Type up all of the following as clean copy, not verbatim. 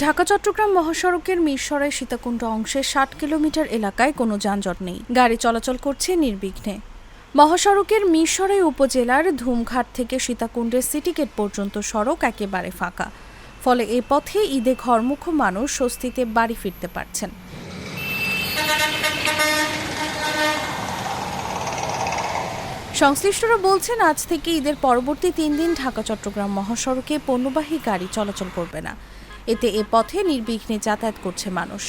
ঢাকা-চট্টগ্রাম মহাসড়কের মিরসরাই সীতাকুণ্ড অংশের ৬০ কিলোমিটার এলাকায় কোনো যানজট নেই, গাড়ি চলাচল করছে নির্বিঘ্নে। মহাসড়কের মিরসরাই উপজেলার ধুমঘাট থেকে সীতাকুণ্ডের সিটি গেট পর্যন্ত সড়ক একেবারে ফাঁকা, ফলে এ পথে ঈদে ঘরমুখ মানুষ স্বস্তিতে বাড়ি ফিরতে পারছেন। সংশ্লিষ্টরা বলছেন, আজ থেকে ঈদের পরবর্তী ৩ দিন ঢাকা-চট্টগ্রাম মহাসড়কে পণ্যবাহী গাড়ি চলাচল করবে না। এতে এ পথে নির্বিঘ্নে যাতায়াত করছে মানুষ।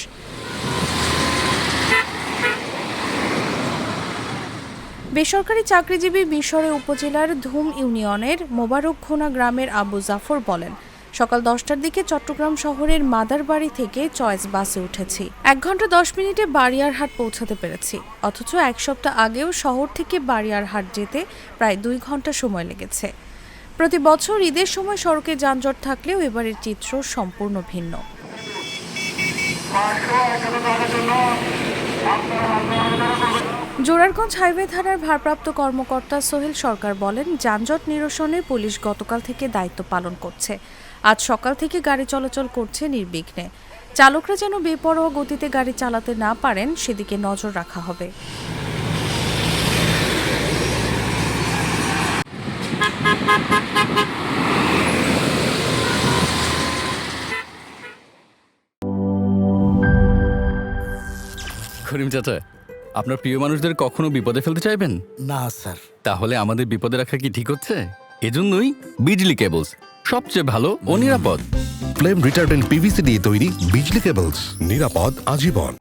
বেসরকারি চাকরিজীবী মিরসরাই উপজেলার ধুম ইউনিয়নের মোবারকঘোনা গ্রামের আবু জাফর বলেন, সকাল 10টার দিকে চট্টগ্রাম শহরের মাদারবাড়ি থেকে চয়েস বাসে উঠেছি। ১ ঘন্টা ১০ মিনিটে বারিয়ারহাট পৌঁছাতে পেরেছি, অথচ ১ সপ্তাহ আগেও শহর থেকে বারিয়ারহাট যেতে প্রায় ২ ঘন্টা সময় লেগেছে। প্রতি বছর ঈদের সময় সড়কে যানজট থাকলেও এবারের চিত্র সম্পূর্ণ ভিন্ন। জোরারগঞ্জ হাইওয়ে থানার ভারপ্রাপ্ত কর্মকর্তা সোহেল সরকার বলেন, যানজট নিরসনে পুলিশ গতকাল থেকে দায়িত্ব পালন করছে। আজ সকাল থেকে গাড়ি চলাচল করছে নির্বিঘ্নে। চালকরা যেন বেপরোয়া গতিতে গাড়ি চালাতে না পারেন, সেদিকে নজর রাখা হবে। করিম চাচা, আপনার প্রিয় মানুষদের কখনো বিপদে ফেলতে চাইবেন না স্যার। তাহলে আমাদের বিপদে রাখা কি ঠিক হচ্ছে? এজন্যই বিজলি কেবলস সবচেয়ে ভালো ও নিরাপদ। ফ্লেম রিটার্ডেন্ট পিভিসি দিয়ে তৈরি বিজলি কেবলস, নিরাপদ আজীবন।